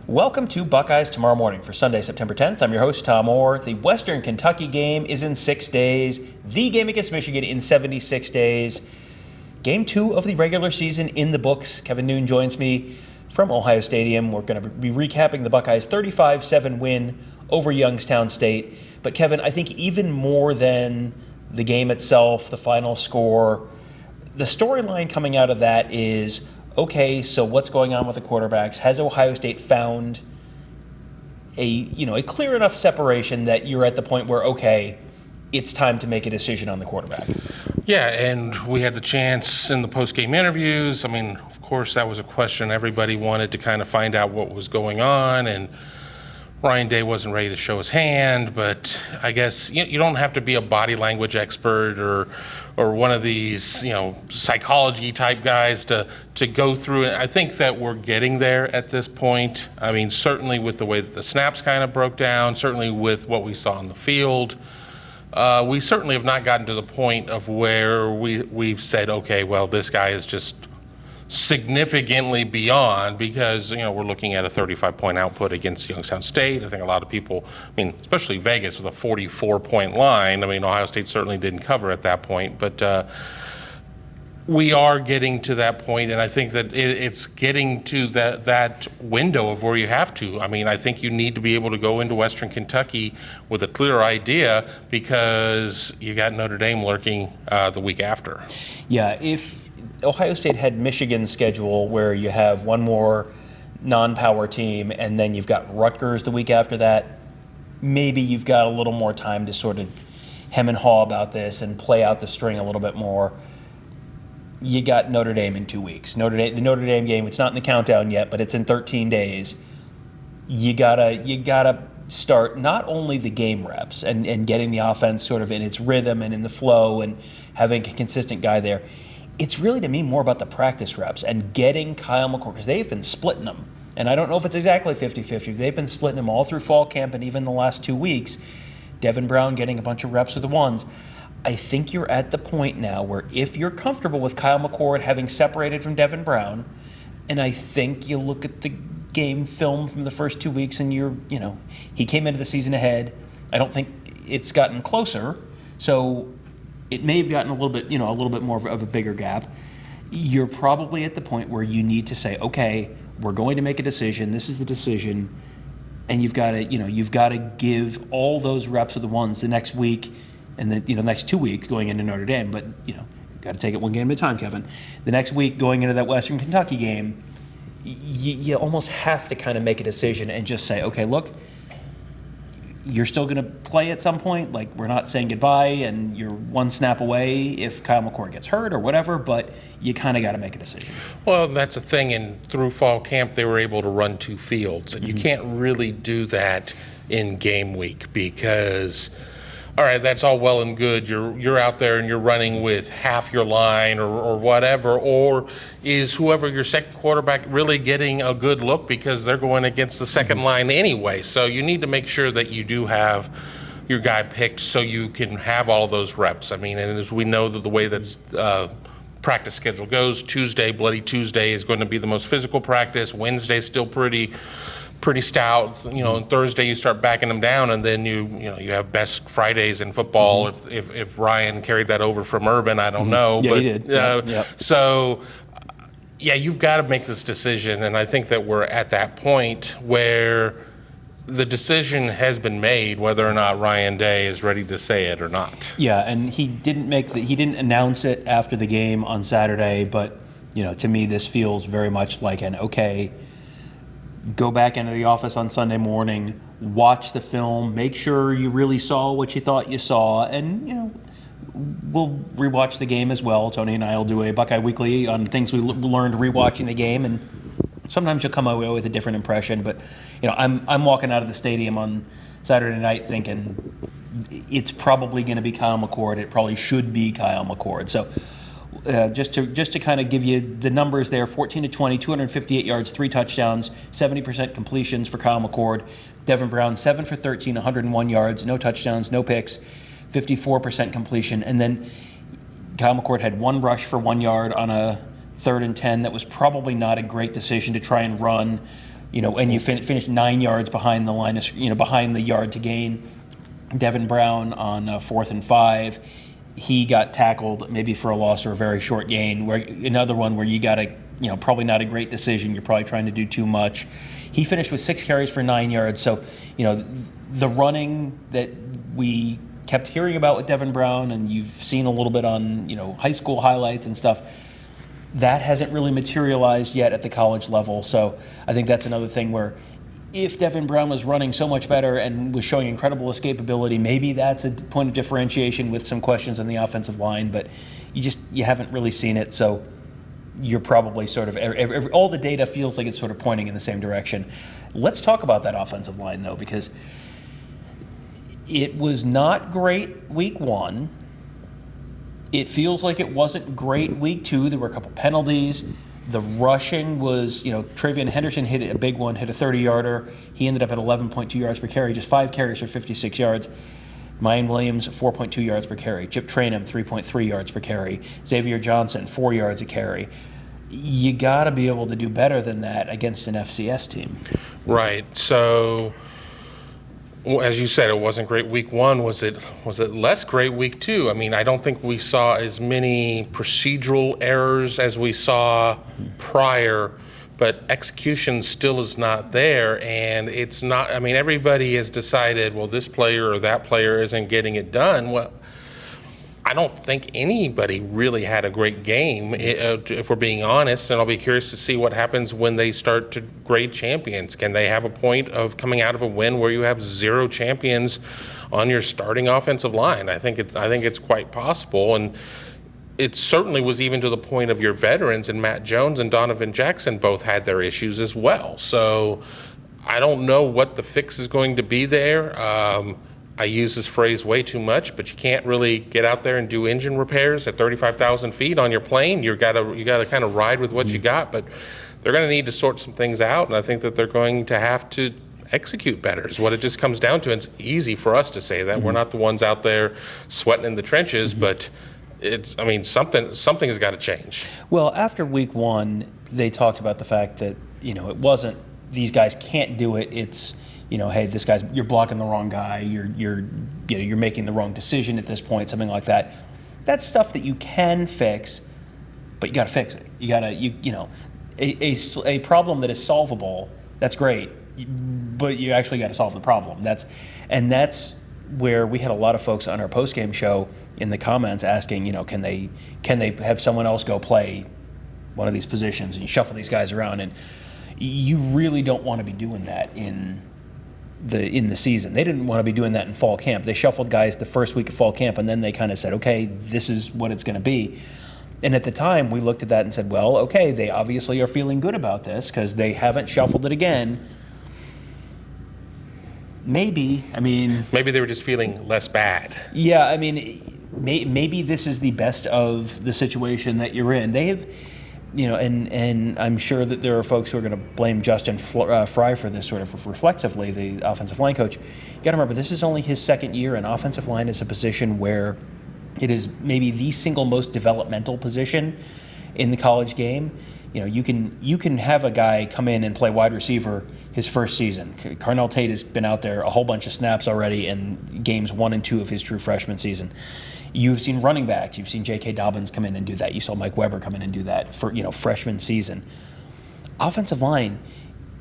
Welcome to Buckeyes Tomorrow Morning for Sunday, September 10th. I'm your host, Tom Orr. The Western Kentucky game is in 6 days. The game against Michigan in 76 days. Game 2 of the regular season in the books. Kevin Noon joins me from Ohio Stadium. We're going to be recapping the Buckeyes' 35-7 win over Youngstown State. But Kevin, I think even more than the game itself, the final score, the storyline coming out of that is, okay, so what's going on with the quarterbacks? Has Ohio State found a clear enough separation that you're at the point where, okay, it's time to make a decision on the quarterback? Yeah, and we had the chance in the post-game interviews. I mean, of course, that was a question everybody wanted to kind of find out what was going on, and Ryan Day wasn't ready to show his hand, but I guess you don't have to be a body language expert or one of these, psychology type guys to go through it. I think that we're getting there at this point. I mean, certainly with the way that the snaps kind of broke down, certainly with what we saw on the field. We certainly have not gotten to the point of where we've said, okay, well, this guy is just significantly beyond, because we're looking at a 35-point output against Youngstown State. I think a lot of people, especially Vegas with a 44-point line. Ohio State certainly didn't cover at that point, but we are getting to that point, and I think that it's getting to that window of where you have to. I think you need to be able to go into Western Kentucky with a clear idea, because you got Notre Dame lurking the week after. Yeah, if Ohio State had Michigan's schedule where you have one more non-power team and then you've got Rutgers the week after that, maybe you've got a little more time to sort of hem and haw about this and play out the string a little bit more. You got Notre Dame in 2 weeks. The Notre Dame game, it's not in the countdown yet, but it's in 13 days. You gotta start not only the game reps and getting the offense sort of in its rhythm and in the flow and having a consistent guy there. It's really, to me, more about the practice reps and getting Kyle McCord, because they've been splitting them. And I don't know if it's exactly 50-50. They've been splitting them all through fall camp and even the last 2 weeks. Devin Brown getting a bunch of reps with the ones. I think you're at the point now where if you're comfortable with Kyle McCord having separated from Devin Brown, and I think you look at the game film from the first 2 weeks and he came into the season ahead. I don't think it's gotten closer. So it may have gotten a little bit more of a bigger gap. You're probably at the point where you need to say, okay, we're going to make a decision. This is the decision, and you've got to give all those reps of the ones the next week, and the next 2 weeks going into Notre Dame. But got to take it one game at a time, Kevin. The next week going into that Western Kentucky game, you almost have to kind of make a decision and just say, okay, look, you're still going to play at some point. Like, we're not saying goodbye, and you're one snap away if Kyle McCord gets hurt or whatever, but you kind of got to make a decision. Well, that's a thing, and through fall camp, they were able to run 2 fields, and you can't really do that in game week, because, all right, that's all well and good. You're out there and you're running with half your line or whatever, or is whoever your second quarterback really getting a good look, because they're going against the second line anyway. So you need to make sure that you do have your guy picked so you can have all those reps. And as we know that the way that's practice schedule goes, Tuesday, Bloody Tuesday, is going to be the most physical practice. Wednesday's still pretty stout, and Thursday you start backing them down, and then you have best Fridays in football. If Ryan carried that over from Urban, I don't know. Yeah, but, he did. Yep. So, you've got to make this decision, and I think that we're at that point where the decision has been made, whether or not Ryan Day is ready to say it or not. Yeah, and he didn't announce it after the game on Saturday, but to me this feels very much like an okay. Go back into the office on Sunday morning, watch the film, make sure you really saw what you thought you saw, and we'll rewatch the game as well. Tony and I will do a Buckeye Weekly on things we learned rewatching the game, and sometimes you'll come away with a different impression. But I'm walking out of the stadium on Saturday night thinking it's probably going to be Kyle McCord. It probably should be Kyle McCord. So. Just to kind of give you the numbers there, 14-20, 258 yards, 3 touchdowns, 70% completions for Kyle McCord. Devin Brown, 7 for 13, 101 yards, no touchdowns, no picks, 54% completion. And then Kyle McCord had 1 rush for 1 yard on a 3rd and 10. That was probably not a great decision to try and run and you finished 9 yards behind the line, behind the yard to gain. Devin Brown on 4th and 5, he got tackled maybe for a loss or a very short gain. Where another one where you got a, probably not a great decision. You're probably trying to do too much. He finished with 6 carries for 9 yards. So, the running that we kept hearing about with Devin Brown, and you've seen a little bit on, high school highlights and stuff, that hasn't really materialized yet at the college level. So I think that's another thing where if Devin Brown was running so much better and was showing incredible escapability, maybe that's a point of differentiation with some questions on the offensive line, but you haven't really seen it. So you're probably sort of, all the data feels like it's sort of pointing in the same direction. Let's talk about that offensive line, though, because it was not great week 1. It feels like it wasn't great week 2. There were a couple penalties. The rushing was, Travion Henderson hit a big one, hit a 30-yarder. He ended up at 11.2 yards per carry, just 5 carries for 56 yards. Mayan Williams, 4.2 yards per carry. Chip Trainum, 3.3 yards per carry. Xavier Johnson, 4 yards a carry. You got to be able to do better than that against an FCS team. Right. So, as you said, it wasn't great week 1. Was it less great week 2? I mean, I don't think we saw as many procedural errors as we saw prior, but execution still is not there. And it's not, I mean, everybody has decided, well, this player or that player isn't getting it done. Well, I don't think anybody really had a great game, if we're being honest, and I'll be curious to see what happens when they start to grade champions. Can they have a point of coming out of a win where you have 0 champions on your starting offensive line? I think it's quite possible, and it certainly was even to the point of your veterans, and Matt Jones and Donovan Jackson both had their issues as well. So I don't know what the fix is going to be there. I use this phrase way too much, but you can't really get out there and do engine repairs at 35,000 feet on your plane. You got to kind of ride with what you got, but they're going to need to sort some things out, and I think that they're going to have to execute better is what it just comes down to. It's easy for us to say that. We're not the ones out there sweating in the trenches, but something has got to change. Well, after week 1, they talked about the fact that, it wasn't these guys can't do it. It's, hey, this guy's, you're blocking the wrong guy. You're making the wrong decision at this point, something like that. That's stuff that you can fix, but you got to fix it. You got to, a problem that is solvable. That's great, but you actually got to solve the problem. That's where we had a lot of folks on our post-game show in the comments asking, can they have someone else go play one of these positions and you shuffle these guys around, and you really don't want to be doing that in the season. They didn't want to be doing that in fall camp. They shuffled guys the first week of fall camp, and then they kind of said, okay, this is what it's going to be. And at the time, we looked at that and said, well, okay, they obviously are feeling good about this because they haven't shuffled it again. Maybe they were just feeling less bad. Yeah, maybe this is the best of the situation that you're in. They have, and I'm sure that there are folks who are going to blame Justin Fry for this sort of reflexively, the offensive line coach. You got to remember, this is only his second year, and offensive line is a position where it is maybe the single most developmental position in the college game. You can have a guy come in and play wide receiver his first season. Carnell Tate has been out there a whole bunch of snaps already in games 1 and 2 of his true freshman season. You've seen running backs. You've seen J.K. Dobbins come in and do that. You saw Mike Weber come in and do that for freshman season. Offensive line,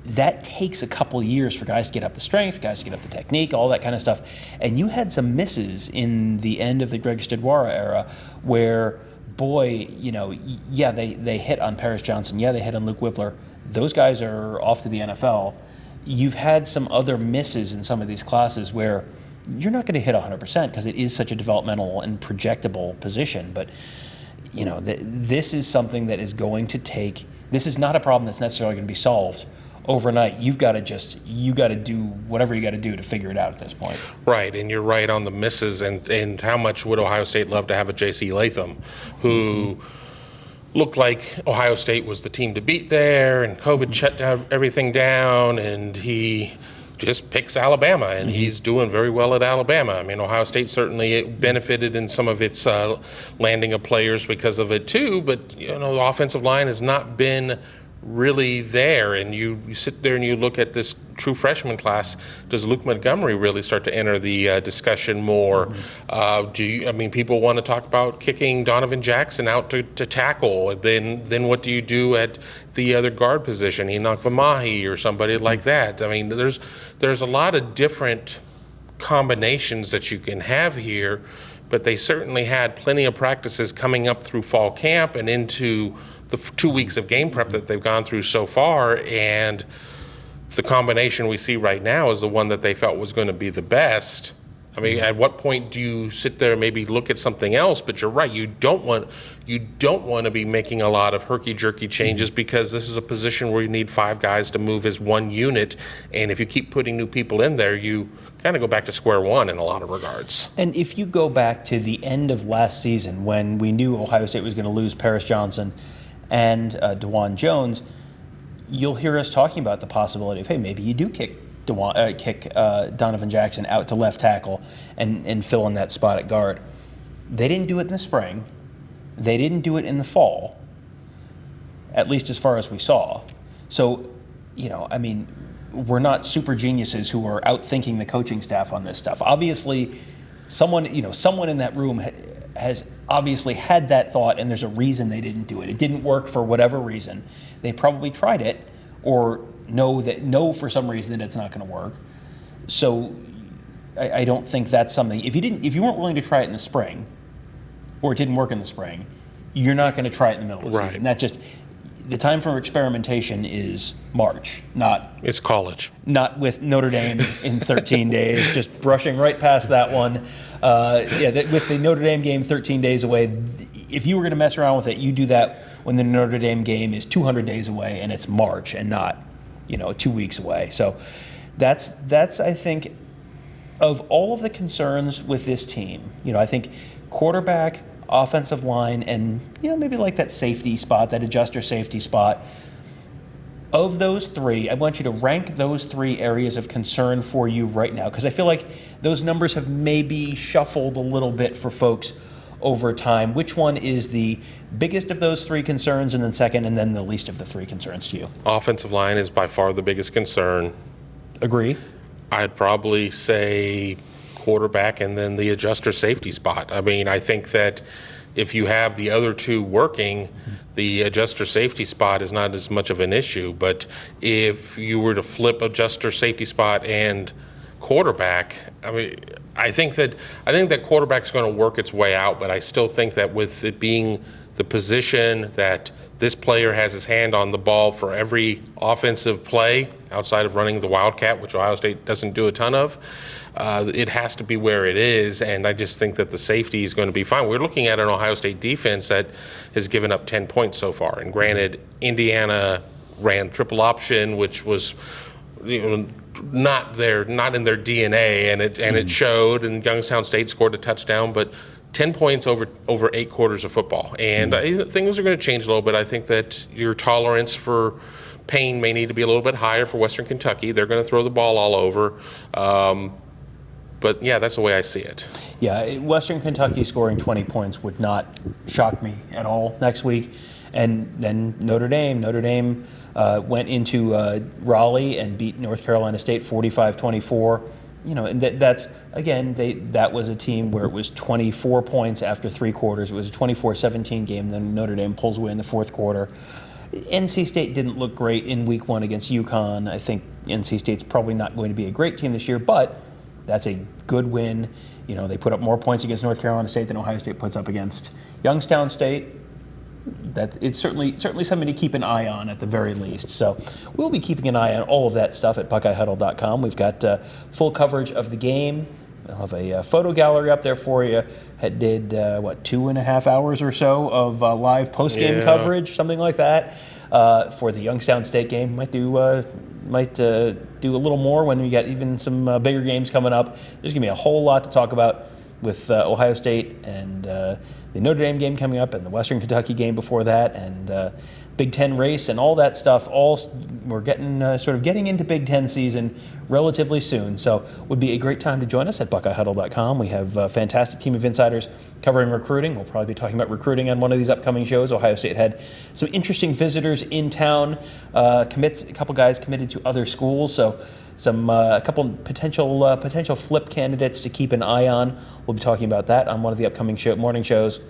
that takes a couple years for guys to get up the strength, guys to get up the technique, all that kind of stuff. And you had some misses in the end of the Greg Stidwara era where, boy, they hit on Paris Johnson. Yeah, they hit on Luke Whippler. Those guys are off to the NFL. You've had some other misses in some of these classes where you're not going to hit 100% because it is such a developmental and projectable position. But, this is something that is going to take – this is not a problem that's necessarily going to be solved overnight. You got to do whatever you got to do to figure it out at this point. Right, and you're right on the misses. And how much would Ohio State love to have a J.C. Latham who looked like Ohio State was the team to beat there, and COVID shut everything down, and he just picks Alabama, and he's doing very well at Alabama. Ohio State certainly benefited in some of its landing of players because of it too, but the offensive line has not been really there. And you sit there and you look at this true freshman class. Does Luke Montgomery really start to enter the discussion more? People want to talk about kicking Donovan Jackson out to tackle. And then what do you do at the other guard position, Enoch Vamahi or somebody like that? I mean, there's a lot of different combinations that you can have here, but they certainly had plenty of practices coming up through fall camp and into the 2 weeks of game prep that they've gone through so far, and the combination we see right now is the one that they felt was going to be the best. I mean, at what point do you sit there and maybe look at something else? But you're right, you don't want to be making a lot of herky-jerky changes, because this is a position where you need 5 guys to move as one unit, and if you keep putting new people in there, you kind of go back to square one in a lot of regards. And if you go back to the end of last season, when we knew Ohio State was going to lose Paris Johnson and DeJuan Jones, you'll hear us talking about the possibility of, hey, maybe you do kick Donovan Jackson out to left tackle and fill in that spot at guard. They didn't do it in the spring. They didn't do it in the fall, at least as far as we saw. So, we're not super geniuses who are out-thinking the coaching staff on this stuff. Obviously, someone in that room has obviously had that thought, and there's a reason they didn't do it. It didn't work for whatever reason. They probably tried it, or know for some reason that it's not going to work. So I don't think that's something. If you weren't willing to try it in the spring, or it didn't work in the spring, you're not going to try it in the middle of the season. That just, the time for experimentation is March, it's college. Not with Notre Dame in 13 days, just brushing right past that one. With the Notre Dame game 13 days away, if you were going to mess around with it, you do that when the Notre Dame game is 200 days away and it's March and not, 2 weeks away. So that's I think, of all of the concerns with this team, I think quarterback, offensive line, and maybe like that safety spot, that adjuster safety spot. Of those 3, I want you to rank those 3 areas of concern for you right now, because I feel like those numbers have maybe shuffled a little bit for folks over time. Which one is the biggest of those 3 concerns, and then second, and then the least of the 3 concerns to you? Offensive line is by far the biggest concern. Agree. I'd probably say quarterback and then the adjuster safety spot. I mean, I think that if you have the other 2 working, the adjuster safety spot is not as much of an issue. But if you were to flip adjuster safety spot and quarterback, I think that quarterback's going to work its way out, but I still think that with it being the position that this player has his hand on the ball for every offensive play outside of running the Wildcat, which Ohio State doesn't do a ton of, it has to be where it is, and I just think that the safety is going to be fine. We're looking at an Ohio State defense that has given up 10 points so far, and granted, Indiana ran triple option, which was not in their DNA, and it showed, and Youngstown State scored a touchdown, but 10 points over 8 quarters of football. And things are going to change a little bit. I think that your tolerance for pain may need to be a little bit higher for Western Kentucky. They're going to throw the ball all over. But, yeah, that's the way I see it. Yeah, Western Kentucky scoring 20 points would not shock me at all next week. And then Notre Dame went into Raleigh and beat North Carolina State 45-24. And that was a team where it was 24 points after 3 quarters. It was a 24-17 game. Then Notre Dame pulls away in the 4th quarter. NC State didn't look great in week 1 against UConn. I think NC State's probably not going to be a great team this year, but that's a good win. They put up more points against North Carolina State than Ohio State puts up against Youngstown State. It's certainly something to keep an eye on at the very least. So we'll be keeping an eye on all of that stuff at BuckeyeHuddle.com. We've got full coverage of the game. We'll have a photo gallery up there for you. Did 2.5 hours or so of live post-game coverage, something like that, for the Youngstown State game. Might do a little more when we got even some bigger games coming up. There's going to be a whole lot to talk about with Ohio State and the Notre Dame game coming up and the Western Kentucky game before that, and Big Ten race and all that stuff. We're getting sort of getting into Big Ten season relatively soon, so would be a great time to join us at BuckeyeHuddle.com. We have a fantastic team of insiders covering recruiting. We'll probably be talking about recruiting on one of these upcoming shows. Ohio State had some interesting visitors in town, a couple guys committed to other schools, so a couple potential flip candidates to keep an eye on. We'll be talking about that on one of the upcoming morning shows.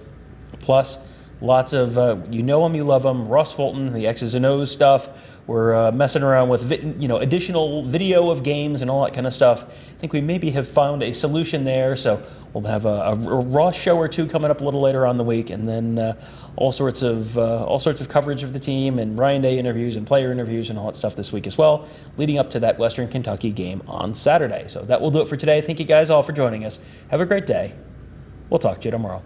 Plus, lots of, you know them, you love them, Ross Fulton, the X's and O's stuff. We're messing around with additional video of games and all that kind of stuff. I think we maybe have found a solution there, so we'll have a Ross show or two coming up a little later on the week, and then all sorts of coverage of the team and Ryan Day interviews and player interviews and all that stuff this week as well, leading up to that Western Kentucky game on Saturday. So that will do it for today. Thank you guys all for joining us. Have a great day. We'll talk to you tomorrow.